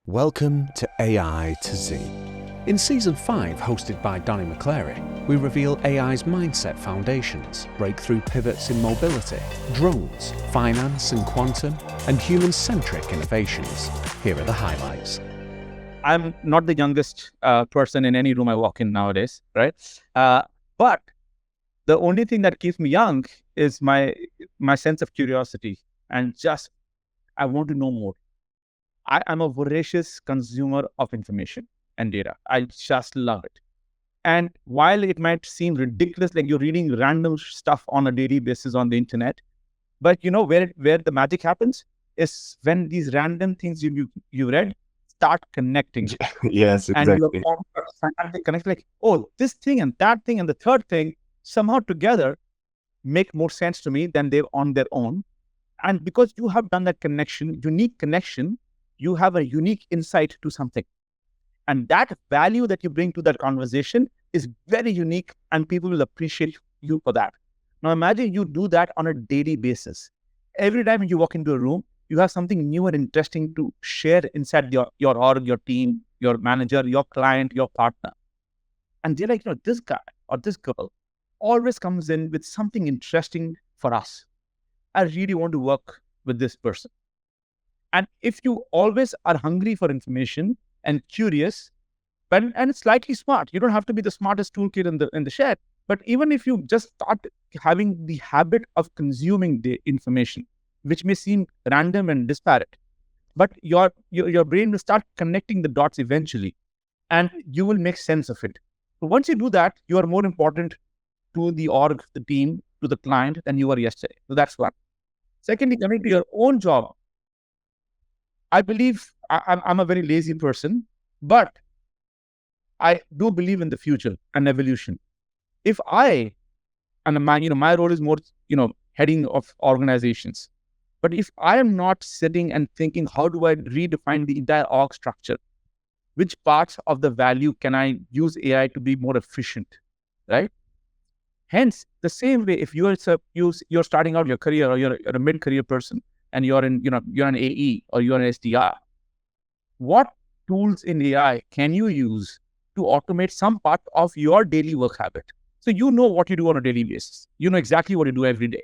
Welcome to AI to Z. In Season 5, hosted by Donnie Maclary, we reveal AI's mindset foundations, breakthrough pivots in mobility, drones, finance and quantum, and human-centric innovations. Here are the highlights. I'm not the youngest person in any room I walk in nowadays, right? But the only thing that keeps me young is my sense of curiosity and just I want to know more. I'm a voracious consumer of information and data. I just love it. And while it might seem ridiculous, like you're reading random stuff on a daily basis on the internet, but you know where the magic happens is when these random things you read start connecting. Yes, And you exactly. finally connect like, oh, this thing and that thing and the third thing somehow together make more sense to me than they're on their own. And because you have done that connection, unique connection, you have a unique insight to something. And that value that you bring to that conversation is very unique and people will appreciate you for that. Now imagine you do that on a daily basis. Every time you walk into a room, you have something new and interesting to share inside your org, your team, your manager, your client, your partner. And they're like, this guy or this girl always comes in with something interesting for us. I really want to work with this person. And if you always are hungry for information and curious, and slightly smart, you don't have to be the smartest toolkit in the shed. But even if you just start having the habit of consuming the information, which may seem random and disparate, but your brain will start connecting the dots eventually, and you will make sense of it. So once you do that, you are more important to the org, the team, to the client than you were yesterday. So that's one. Secondly, coming to your own job, I believe I'm a very lazy person, but I do believe in the future and evolution. If my role is more, heading of organizations. But if I am not sitting and thinking, how do I redefine the entire org structure? Which parts of the value can I use AI to be more efficient, right? Hence, the same way, if you're starting out your career or you're a mid-career person and you're an AE or you're an SDR, what tools in AI can you use to automate some part of your daily work habit? So you know what you do on a daily basis. You know exactly what you do every day.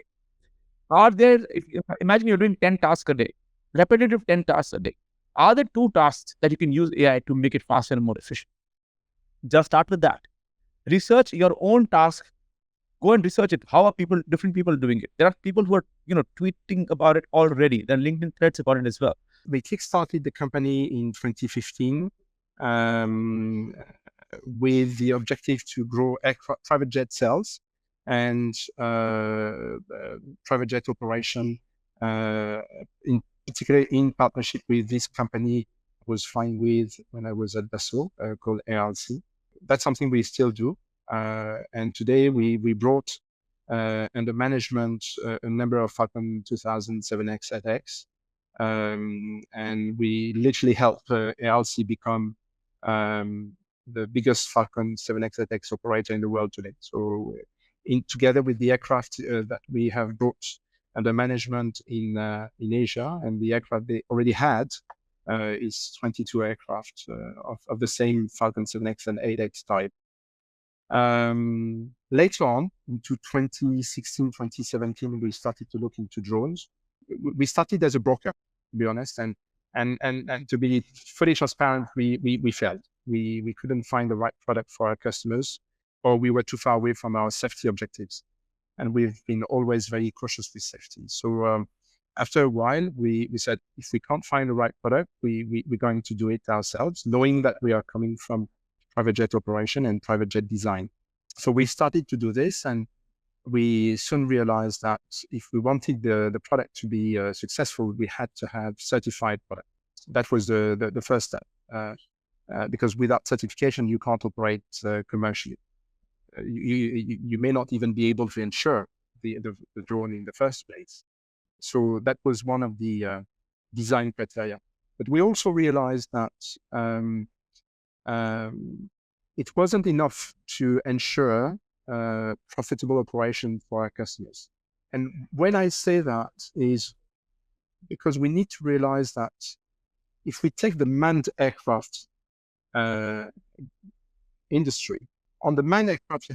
Imagine you're doing 10 tasks a day, repetitive 10 tasks a day. Are there 2 tasks that you can use AI to make it faster and more efficient? Just start with that. Research your own task. Go and research it. How are different people doing it? There are people who are, tweeting about it already. There are LinkedIn threads about it as well. We kickstarted the company in 2015 with the objective to grow private jet sales and private jet operation, in particular in partnership with this company I was fine with when I was at Dassault, called ARC. That's something we still do. And today we brought under management a number of Falcon 2000 7X at X. And we literally helped ARC become the biggest Falcon 7X at X operator in the world today. So together with the aircraft that we have brought under management in Asia, and the aircraft they already had is 22 aircraft of the same Falcon 7X and 8X type. Later on, into 2016, 2017, we started to look into drones. We started as a broker, to be honest, and to be fully transparent, we failed. We couldn't find the right product for our customers, or we were too far away from our safety objectives. And we've been always very cautious with safety. So after a while, we said, if we can't find the right product, we're going to do it ourselves, knowing that we are coming from private jet operation and private jet design. So we started to do this, and we soon realized that if we wanted the product to be successful, we had to have certified product. That was the first step, because without certification, you can't operate commercially. You may not even be able to insure the drone in the first place. So that was one of the design criteria. But we also realized that it wasn't enough to ensure profitable operation for our customers. And when I say that is because we need to realize that if we take the manned aircraft industry, on the manned aircraft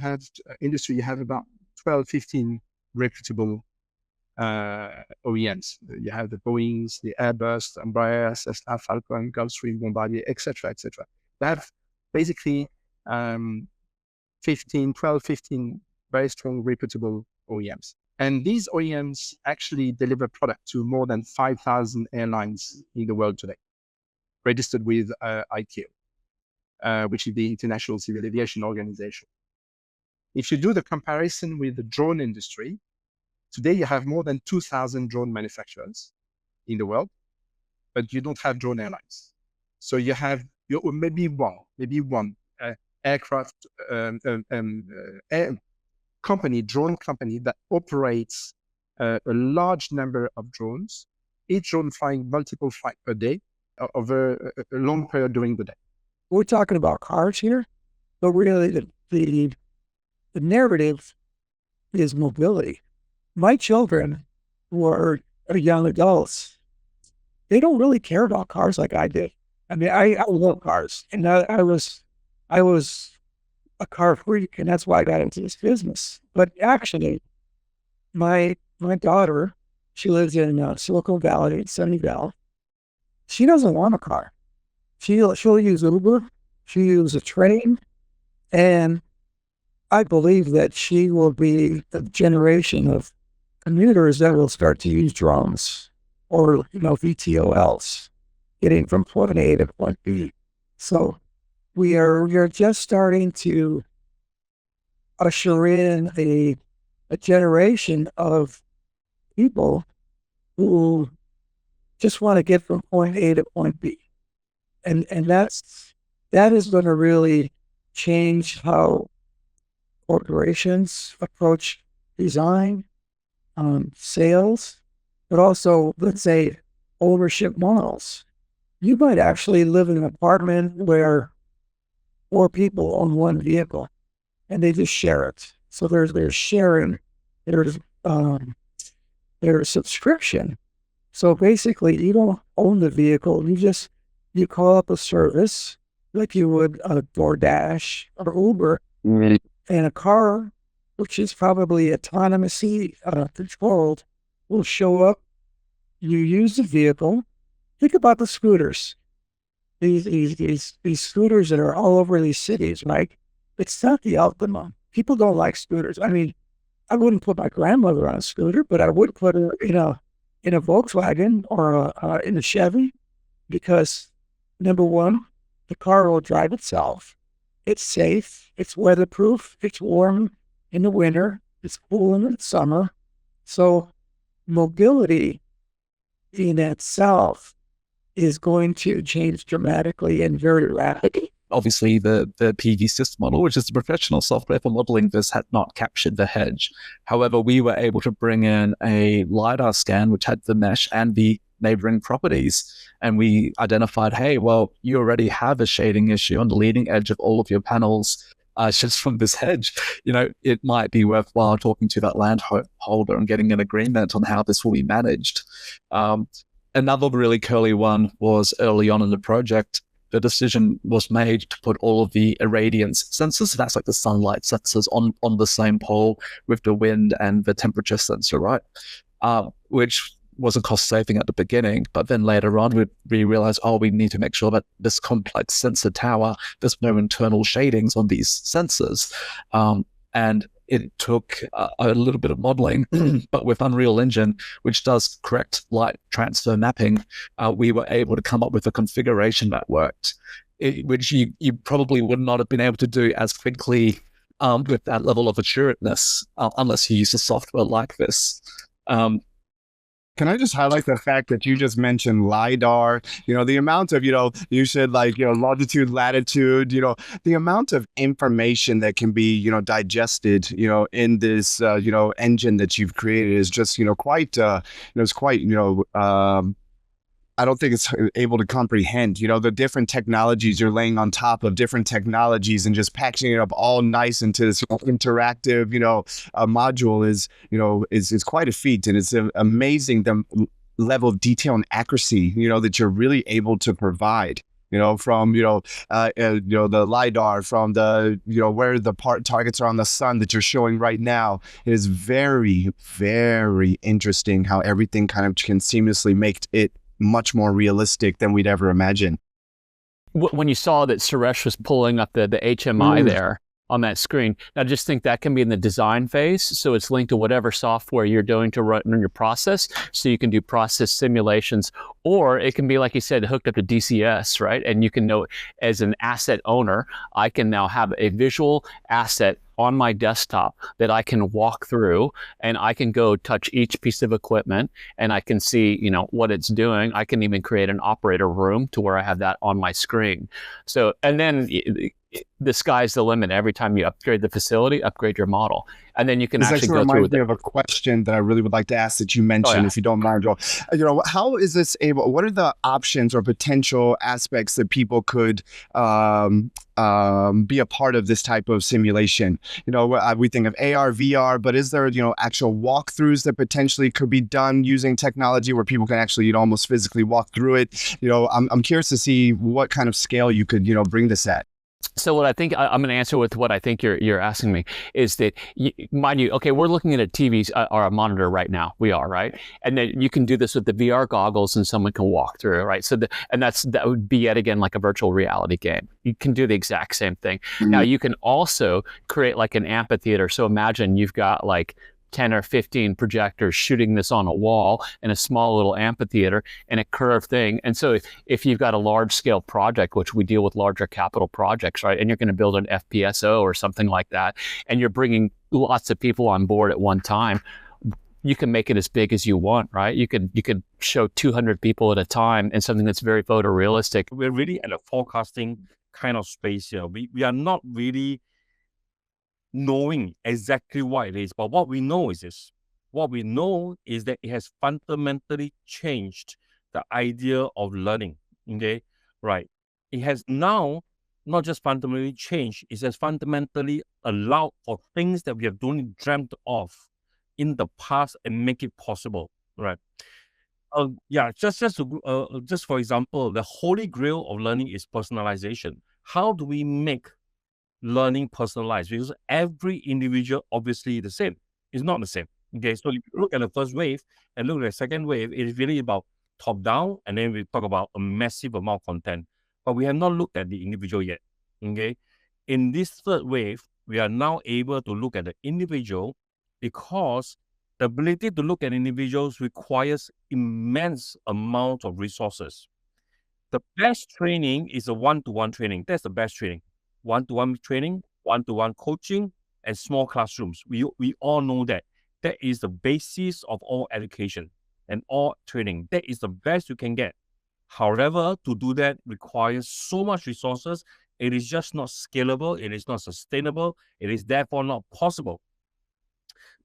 industry, you have about 12, 15 reputable OEMs. You have the Boeings, the Airbus, the Embraer, Cessna, Falcon, Gulfstream, Bombardier, etc., etc. They have basically 12, 15 very strong, reputable OEMs. And these OEMs actually deliver product to more than 5,000 airlines in the world today, registered with ICAO, which is the International Civil Aviation Organization. If you do the comparison with the drone industry, today you have more than 2,000 drone manufacturers in the world, but you don't have drone airlines. So you have maybe one aircraft drone company that operates a large number of drones, each drone flying multiple flights per day over a long period during the day. We're talking about cars here, but really the narrative is mobility. My children who are young adults, they don't really care about cars like I did. I mean, I love cars, and I was a car freak, and that's why I got into this business. But actually, my daughter, she lives in Silicon Valley, Sunnyvale. She doesn't want a car. She'll use Uber, she'll use a train, and I believe that she will be the generation of commuters that will start to use drones or VTOLs, getting from point A to point B. So we are just starting to usher in a generation of people who just want to get from point A to point B. And that is going to really change how corporations approach design, sales, but also, let's say, ownership models. You might actually live in an apartment where 4 people own one vehicle and they just share it. So there's sharing, there's subscription. So basically, you don't own the vehicle. You call up a service like you would DoorDash or Uber, and a car, which is probably autonomously controlled, will show up. You use the vehicle. Think about the scooters. These scooters that are all over these cities, right? It's not the ultimate. People don't like scooters. I mean, I wouldn't put my grandmother on a scooter, but I would put her in a Volkswagen or in a Chevy, because number one, the car will drive itself. It's safe. It's weatherproof. It's warm in the winter. It's cool in the summer. So mobility in itself is going to change dramatically and very rapidly. Obviously, the PV system model, which is the professional software for modeling this, had not captured the hedge. However, we were able to bring in a LiDAR scan, which had the mesh and the neighboring properties. And we identified, hey, well, you already have a shading issue on the leading edge of all of your panels. Just from this hedge, it might be worthwhile talking to that landholder and getting an agreement on how this will be managed. Another really curly one was early on in the project. The decision was made to put all of the irradiance sensors, that's like the sunlight sensors, on the same pole with the wind and the temperature sensor, right? Which was a cost saving at the beginning, but then later on we realized, we need to make sure that this complex sensor tower, there's no internal shadings on these sensors. And it took a little bit of modeling, but with Unreal Engine, which does correct light transfer mapping, we were able to come up with a configuration that worked, which you probably would not have been able to do as quickly with that level of assuredness unless you use a software like this. Can I just highlight the fact that you just mentioned LiDAR, the amount of, you said longitude, latitude, the amount of information that can be, digested, in this, engine that you've created is just, quite, it's quite, I don't think it's able to comprehend, the different technologies you're laying on top of different technologies and just packaging it up all nice into this interactive, module is quite a feat. And it's amazing the level of detail and accuracy, that you're really able to provide, from, the LiDAR, from the, where the targets are on the sun that you're showing right now. It is very, very interesting how everything kind of can seamlessly make it much more realistic than we'd ever imagine. When you saw that Suresh was pulling up the HMI there on that screen, now just think that can be in the design phase. So it's linked to whatever software you're doing to run your process. So you can do process simulations, or it can be, like you said, hooked up to DCS, right? And you can know, as an asset owner, I can now have a visual asset on my desktop that I can walk through, and I can go touch each piece of equipment, and I can see, what it's doing. I can even create an operator room to where I have that on my screen. So, and then the sky's the limit. Every time you upgrade the facility, upgrade your model, and then you can actually go through with it. I have a question that I really would like to ask that you mentioned, if you don't mind, Joel. How is this able? What are the options or potential aspects that people could be a part of this type of simulation? We think of AR, VR, but is there actual walkthroughs that potentially could be done using technology where people can actually almost physically walk through it? I'm curious to see what kind of scale you could bring this at. So what I think I'm going to answer with what I think you're asking me is that, mind you, okay, we're looking at a TV or a monitor right now. We are, right? And then you can do this with the VR goggles, and someone can walk through, right? So that would be yet again like a virtual reality game. You can do the exact same thing. Mm-hmm. Now you can also create like an amphitheater. So imagine you've got like 10 or 15 projectors shooting this on a wall in a small little amphitheater in a curved thing. And so if you've got a large scale project, which we deal with larger capital projects, right? And you're going to build an FPSO or something like that, and you're bringing lots of people on board at one time, you can make it as big as you want, right? You could show 200 people at a time in something that's very photorealistic. We're really at a forecasting kind of space here. We are not really knowing exactly what it is, but what we know is this. What we know is that it has fundamentally changed the idea of learning. Okay, right? It has now not just fundamentally changed; it has fundamentally allowed for things that we have only dreamt of in the past and make it possible. Right? Just for example, the holy grail of learning is personalization. How do we make learning personalized? Because every individual obviously is the same. It's not the same. Okay, so if you look at the first wave and look at the second wave, it is really about top down, and then we talk about a massive amount of content. But we have not looked at the individual yet. Okay, in this third wave, we are now able to look at the individual, because the ability to look at individuals requires immense amount of resources. The best training is a one-to-one training. That's the best training. One-to-one training, one-to-one coaching, and small classrooms. We all know that. That is the basis of all education and all training. That is the best you can get. However, to do that requires so much resources. It is just not scalable. It is not sustainable. It is therefore not possible.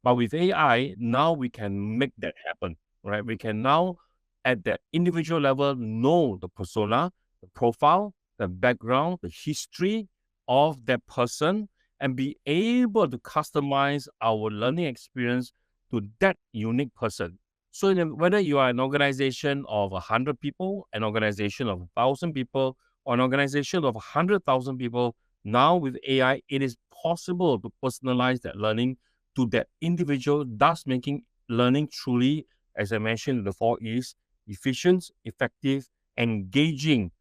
But with AI, now we can make that happen, right? We can now, at the individual level, know the persona, the profile, the background, the history of that person, and be able to customize our learning experience to that unique person. So whether you are an organization of 100 people, an organization of 1,000 people, or an organization of 100,000 people, now with AI, it is possible to personalize that learning to that individual, thus making learning truly, as I mentioned, the 4 E's: efficient, effective, engaging,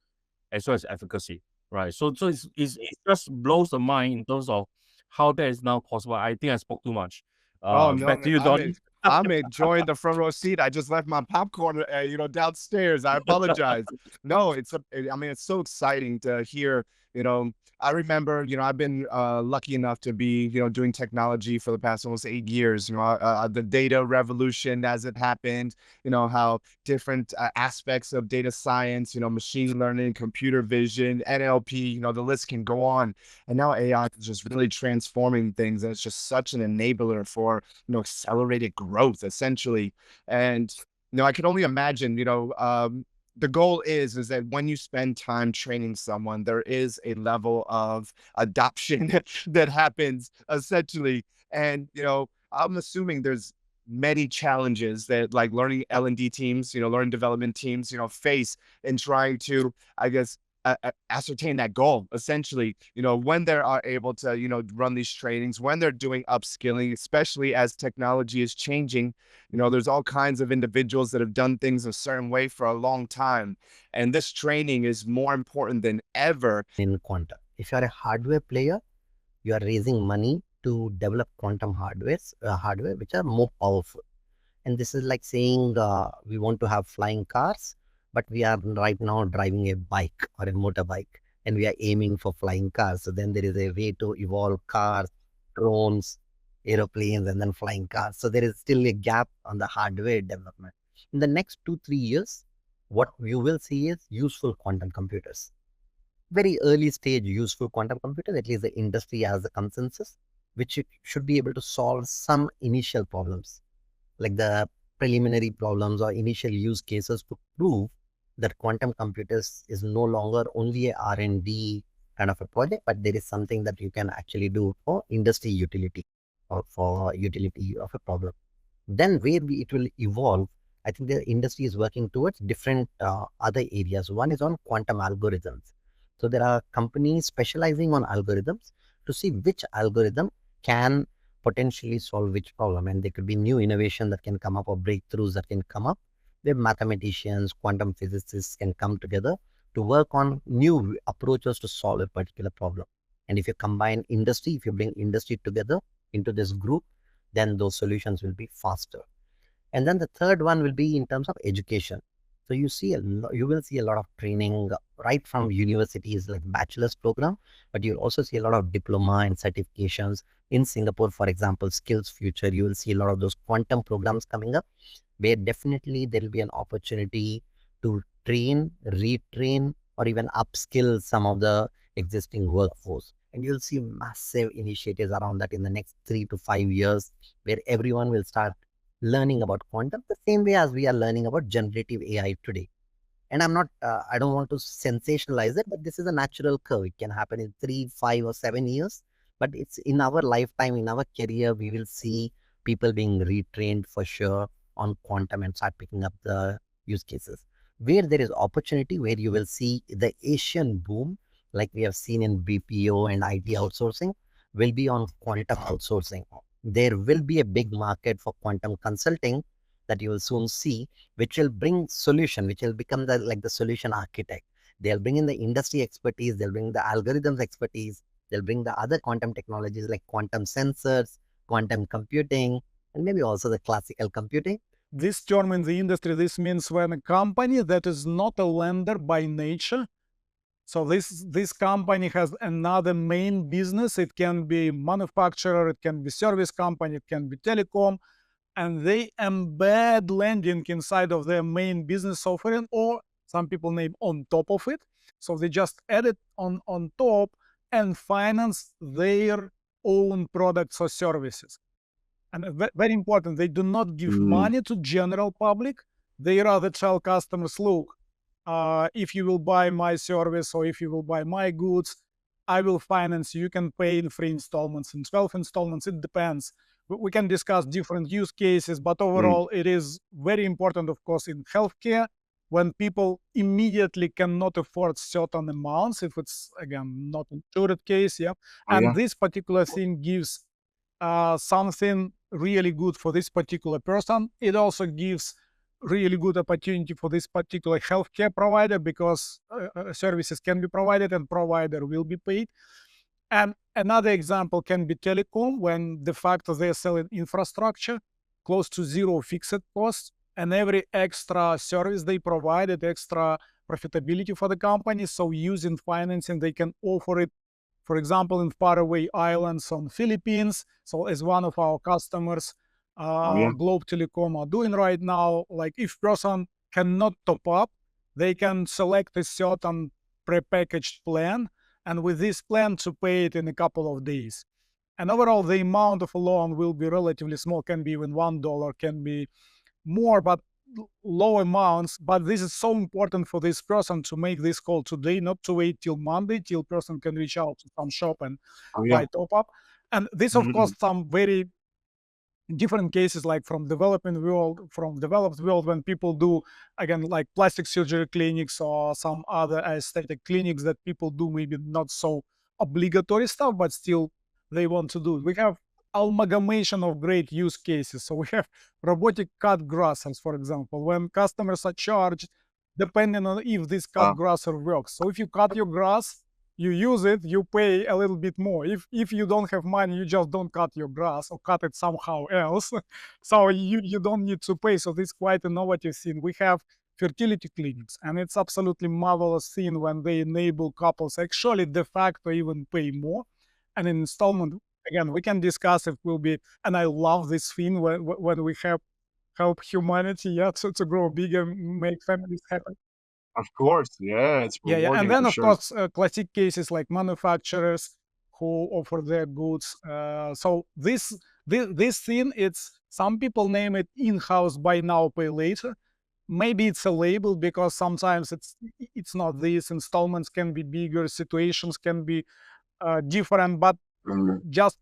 as well as efficacy. Right. So it just blows the mind in terms of how that is now possible. I think I spoke too much. No, back to you, Donnie. I'm enjoying the front row seat. I just left my popcorn, downstairs. I apologize. No, it's so exciting to hear. I remember, I've been lucky enough to be, doing technology for the past almost 8 years. The data revolution as it happened. How different aspects of data science, machine learning, computer vision, NLP, the list can go on. And now AI is just really transforming things, and it's just such an enabler for accelerated growth, essentially. And I can only imagine, the goal is that when you spend time training someone, there is a level of adoption that happens, essentially. And I'm assuming there's many challenges that like learning L&D teams, learning development teams, face in trying to, I guess, ascertain that goal essentially, when they are able to, run these trainings, when they're doing upskilling, especially as technology is changing, there's all kinds of individuals that have done things a certain way for a long time. And this training is more important than ever in quantum. If you are a hardware player, you are raising money to develop quantum hardware which are more powerful. And this is like saying we want to have flying cars, but we are right now driving a bike or a motorbike, and we are aiming for flying cars. So then there is a way to evolve cars, drones, aeroplanes, and then flying cars. So there is still a gap on the hardware development. In the next 2-3 years, what you will see is useful quantum computers. Very early stage useful quantum computers, at least the industry has a consensus, which should be able to solve some initial problems, like the preliminary problems or initial use cases to prove that quantum computers is no longer only a R&D kind of a project, but there is something that you can actually do for industry utility or for utility of a problem. Then where it will evolve, I think the industry is working towards different other areas. One is on quantum algorithms. So there are companies specializing on algorithms to see which algorithm can potentially solve which problem. And there could be new innovation that can come up or breakthroughs that can come up where mathematicians, quantum physicists can come together to work on new approaches to solve a particular problem. And if you combine industry, if you bring industry together into this group, then those solutions will be faster. And then the third one will be in terms of education. So you will see a lot of training right from universities like bachelor's program, but you'll also see a lot of diploma and certifications. In Singapore, for example, Skills Future, you will see a lot of those quantum programs coming up, where definitely there will be an opportunity to train, retrain, or even upskill some of the existing workforce. And you'll see massive initiatives around that in the next 3 to 5 years, where everyone will start learning about quantum the same way as we are learning about generative AI today. And I don't want to sensationalize it, but this is a natural curve. It can happen in 3, 5, or 7 years, but it's in our lifetime, in our career, we will see people being retrained for sure on quantum and start picking up the use cases. Where there is opportunity, where you will see the Asian boom, like we have seen in BPO and IT outsourcing, will be on quantum outsourcing. There will be a big market for quantum consulting that you will soon see, which will bring solution, which will become the solution architect. They'll bring in the industry expertise, they'll bring the algorithms expertise, they'll bring the other quantum technologies like quantum sensors, quantum computing, and maybe also the classical computing. This term in the industry, this means when a company that is not a lender by nature, so this company has another main business. It can be manufacturer, it can be service company, it can be telecom, and they embed lending inside of their main business offering, or some people name on top of it. So they just add it on top and finance their own products or services. And very important, they do not give money to general public. They rather tell customers, look, if you will buy my service or if you will buy my goods, I will finance you. You can pay in 3 installments, in 12 installments. It depends. We can discuss different use cases, but overall, it is very important, of course, in healthcare, when people immediately cannot afford certain amounts, if it's, again, not insured case, yeah. And this particular thing gives something really good for this particular person. It also gives really good opportunity for this particular healthcare provider, because services can be provided and provider will be paid. And another example can be telecom, when de facto they're selling infrastructure close to zero fixed costs, and every extra service they provided, extra profitability for the company. So using financing, they can offer it, for example, in faraway islands on Philippines. So as one of our customers, Globe Telecom are doing right now, like if person cannot top up, they can select a certain prepackaged plan, and with this plan to pay it in a couple of days. And overall, the amount of a loan will be relatively small, can be even $1, can be more, but low amounts. But this is so important for this person to make this call today, not to wait till Monday, till person can reach out to some shop and buy top up. And this, of course, some very different cases, like from developed world, when people do, again, like plastic surgery clinics or some other aesthetic clinics that people do, maybe not so obligatory stuff, but still they want to do it. We have amalgamation of great use cases. So we have robotic cut grasses, for example, when customers are charged depending on if this cut grasser works. So if you cut your grass, you use it, you pay a little bit more. If you don't have money, you just don't cut your grass or cut it somehow else. So you don't need to pay. So this is quite innovative thing. We have fertility clinics, and it's absolutely marvelous thing when they enable couples actually de facto even pay more. And in installment, again, we can discuss if will be, and I love this thing when we have help humanity, to grow bigger, make families happy. Of course, yeah, it's Yeah, rewarding and then for of sure. course, classic cases like manufacturers who offer their goods. So this thing, it's some people name it in-house buy now, pay later. Maybe it's a label because sometimes it's not this. Installments can be bigger, situations can be different, but just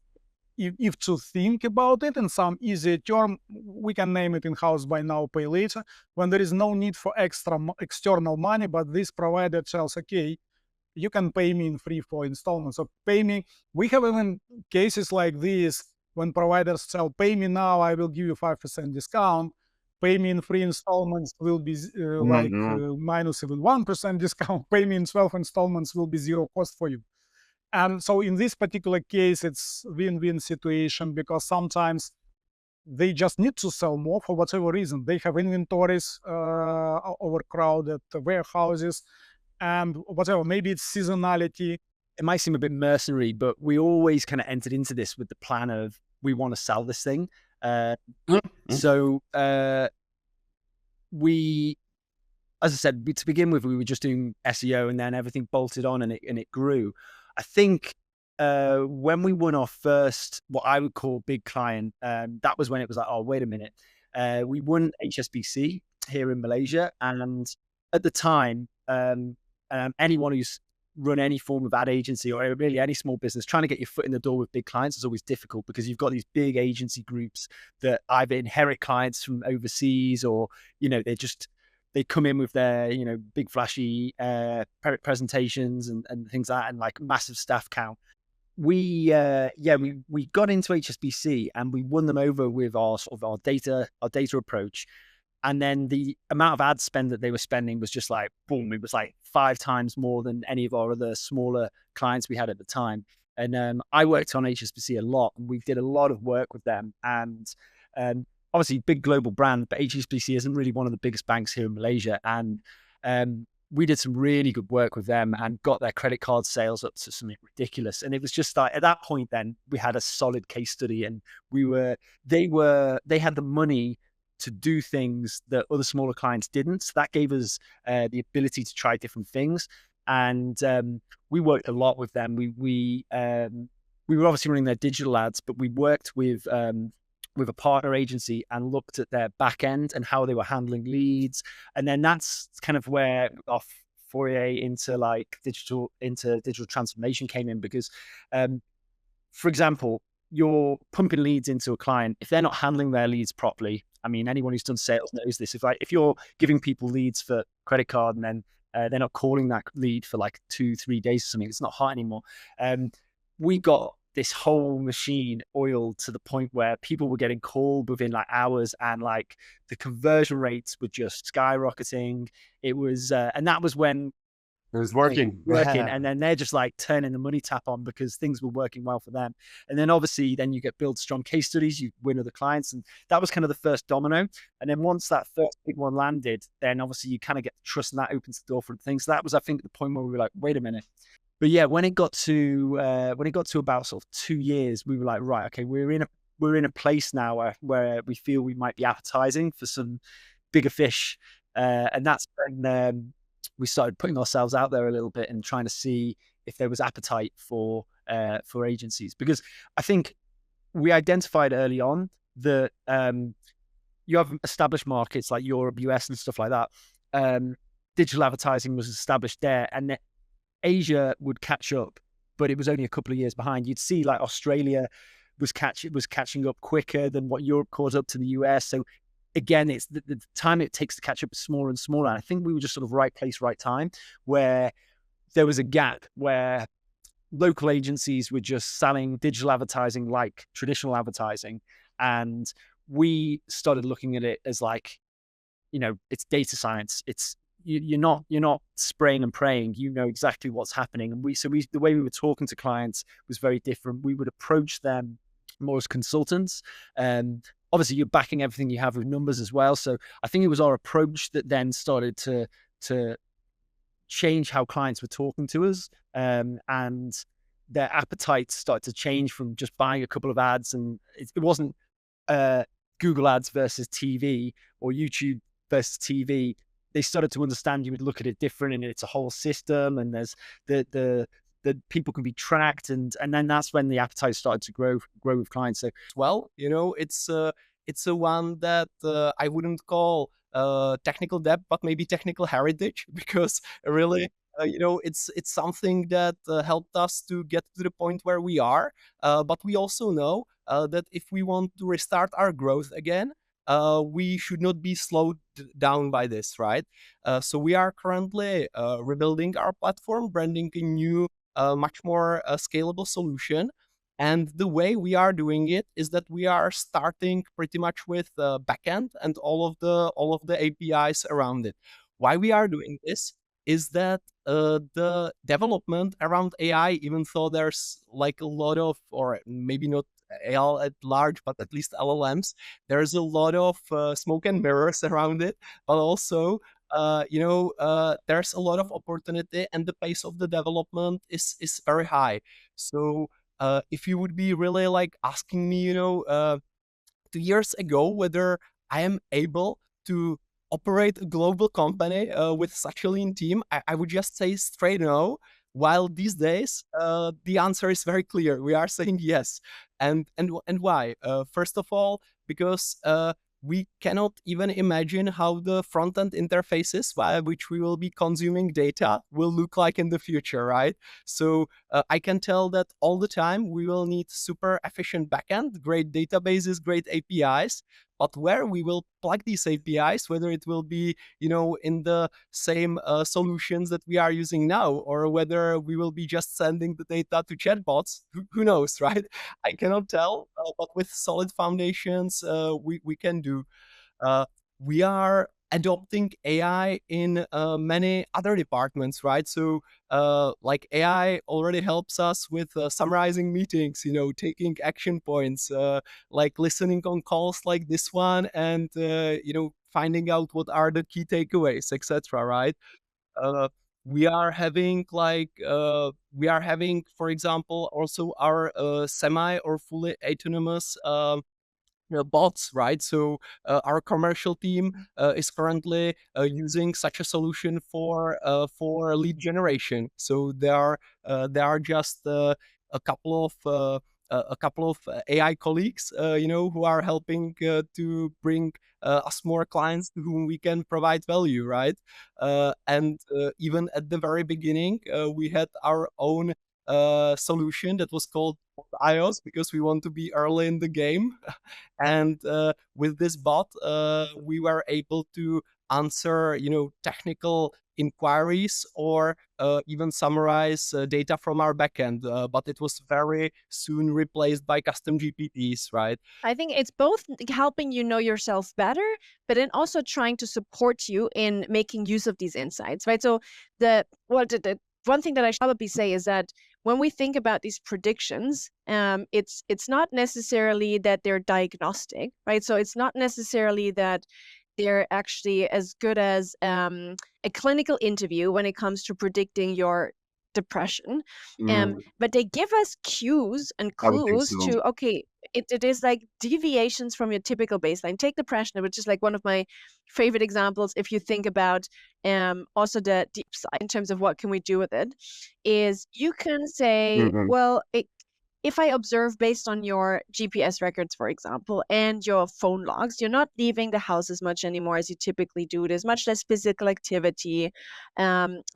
if to think about it in some easy term, we can name it in-house buy now, pay later, when there is no need for external money, but this provider tells, okay, you can pay me in free for installments. So pay me. We have even cases like this when providers tell, pay me now, I will give you 5% discount. Pay me in 3 installments will be minus even 1% discount. Pay me in 12 installments will be zero cost for you. And so in this particular case, it's win-win situation because sometimes they just need to sell more for whatever reason. They have inventories, overcrowded warehouses, and whatever. Maybe it's seasonality. It might seem a bit mercenary, but we always kind of entered into this with the plan of we want to sell this thing. So we, as I said, to begin with, we were just doing SEO, and then everything bolted on, and it grew. I think when we won our first, what I would call big client, that was when it was like, oh, wait a minute. We won HSBC here in Malaysia. And at the time, anyone who's run any form of ad agency or really any small business, trying to get your foot in the door with big clients is always difficult because you've got these big agency groups that either inherit clients from overseas or, they come in with their, big flashy presentations and things like that, and like massive staff count. We got into HSBC and we won them over with our data approach. And then the amount of ad spend that they were spending was just like, boom, it was like 5 times more than any of our other smaller clients we had at the time. And I worked on HSBC a lot, and we did a lot of work with them. And obviously big global brand, but HSBC isn't really one of the biggest banks here in Malaysia. And we did some really good work with them and got their credit card sales up to something ridiculous. And it was just like, at that point, then we had a solid case study, and they had the money to do things that other smaller clients didn't. So that gave us the ability to try different things. And we worked a lot with them. We were obviously running their digital ads, but we worked with a partner agency and looked at their back end and how they were handling leads. And then that's kind of where our foray into digital transformation came in, because for example, you're pumping leads into a client. If they're not handling their leads properly, I mean, anyone who's done sales knows this. If you're giving people leads for credit card and then they're not calling that lead for like 2-3 days or something, it's not hot anymore. We got this whole machine oiled to the point where people were getting called within like hours, and like the conversion rates were just skyrocketing. It was, and that was when it was working. And then they're just like turning the money tap on because things were working well for them. And then obviously then you build strong case studies, you win other clients. And that was kind of the first domino. And then once that first big one landed, then obviously you kind of get trust, and that opens the door for things. So that was, I think, the point where we were like, wait a minute. But yeah, when it got to about sort of 2 years, we were like, right, okay, we're in a place now where we feel we might be appetizing for some bigger fish, and that's when we started putting ourselves out there a little bit and trying to see if there was appetite for agencies. Because I think we identified early on that you have established markets like Europe, US, and stuff like that. Digital advertising was established there, and Asia would catch up, but it was only a couple of years behind. You'd see like Australia was catching up quicker than what Europe caught up to the US. So again, it's the time it takes to catch up is smaller and smaller. And I think we were just sort of right place, right time, where there was a gap where local agencies were just selling digital advertising like traditional advertising. And we started looking at it as like, it's data science. It's you're not spraying and praying. You know exactly what's happening. And the way we were talking to clients was very different. We would approach them more as consultants, and obviously you're backing everything you have with numbers as well. So I think it was our approach that then started to change how clients were talking to us, and their appetites started to change from just buying a couple of ads. And it wasn't Google ads versus TV or YouTube versus TV. They started to understand you would look at it different, and it's a whole system, and there's the people can be tracked, and then that's when the appetite started to grow with clients. So well, it's a one that I wouldn't call technical depth, but maybe technical heritage, because really, it's something that helped us to get to the point where we are. But we also know that if we want to restart our growth again, we should not be slowed down by this, right? So we are currently rebuilding our platform, branding a new, much more scalable solution. And the way we are doing it is that we are starting pretty much with backend and all of the APIs around it. Why we are doing this is that the development around AI, even though there's like a lot of, or maybe not AI at large, but at least LLMs, there's a lot of smoke and mirrors around it, but also there's a lot of opportunity, and the pace of the development is very high. So if you would be really like asking me, 2 years ago, whether I am able to operate a global company with such a lean team, I would just say straight no. While these days, the answer is very clear. We are saying yes. And why? First of all, because we cannot even imagine how the front-end interfaces via which we will be consuming data will look like in the future, right? So I can tell that all the time we will need super efficient backend, great databases, great APIs, but where we will plug these APIs, whether it will be, in the same solutions that we are using now, or whether we will be just sending the data to chatbots, who knows, right? I cannot tell, but with solid foundations, we can do. We are adopting AI in many other departments, right? So like AI already helps us with summarizing meetings, taking action points, like listening on calls like this one, and finding out what are the key takeaways, etc. Right? We are having for example, also our semi or fully autonomous bots, right? So our commercial team is currently using such a solution for lead generation. So there are just a couple of AI colleagues, who are helping to bring us more clients to whom we can provide value, right? And even at the very beginning, we had our own solution that was called iOS, because we want to be early in the game. And with this bot, we were able to answer, technical inquiries, or even summarize data from our backend. But it was very soon replaced by custom GPTs, right? I think it's both helping you know yourself better, but then also trying to support you in making use of these insights, right? So the one thing that I should probably say is that when we think about these predictions, it's not necessarily that they're diagnostic, right? So it's not necessarily that they're actually as good as a clinical interview when it comes to predicting your depression. But they give us cues and clues to, okay, it is like deviations from your typical baseline. Take depression, which is like one of my favorite examples. If you think about also the deep side in terms of what can we do with it, is you can say, well, if I observe based on your GPS records, for example, and your phone logs, you're not leaving the house as much anymore as you typically do. There's much less physical activity.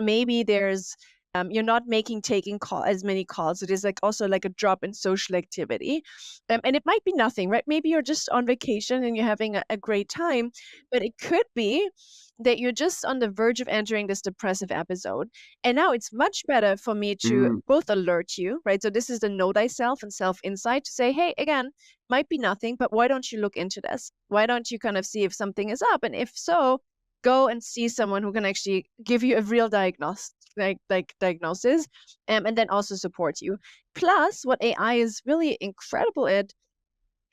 Maybe there's You're not taking as many calls. It is like also like a drop in social activity. And it might be nothing, right? Maybe you're just on vacation and you're having a great time, but it could be that you're just on the verge of entering this depressive episode. And now it's much better for me to both alert you, right? So this is the know thyself and self-insight to say, hey, again, might be nothing, but why don't you look into this? Why don't you kind of see if something is up? And if so, go and see someone who can actually give you a real diagnosis, and then also support you. Plus, what AI is really incredible at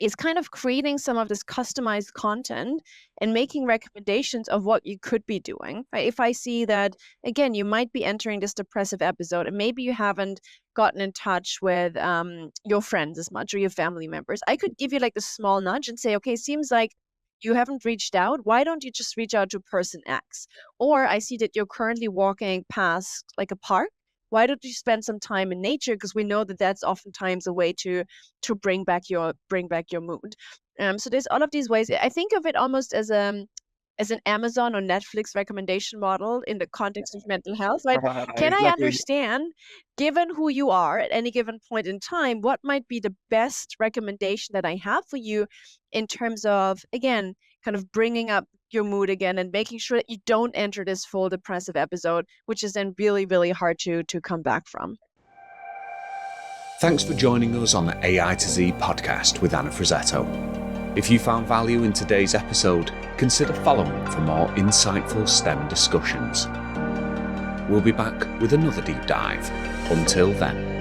is kind of creating some of this customized content and making recommendations of what you could be doing. Right? If I see that, again, you might be entering this depressive episode and maybe you haven't gotten in touch with your friends as much or your family members, I could give you like a small nudge and say, okay, seems like you haven't reached out. Why don't you just reach out to person X? Or I see that you're currently walking past like a park. Why don't you spend some time in nature? Because we know that that's oftentimes a way to bring back your mood. So there's all of these ways. I think of it almost as an Amazon or Netflix recommendation model in the context of mental health. Right? Can I understand, given who you are at any given point in time, what might be the best recommendation that I have for you in terms of, again, kind of bringing up your mood again and making sure that you don't enter this full depressive episode, which is then really, really hard to come back from. Thanks for joining us on the AI to Z podcast with Anna Frazzetto. If you found value in today's episode, consider following for more insightful STEM discussions. We'll be back with another deep dive. Until then.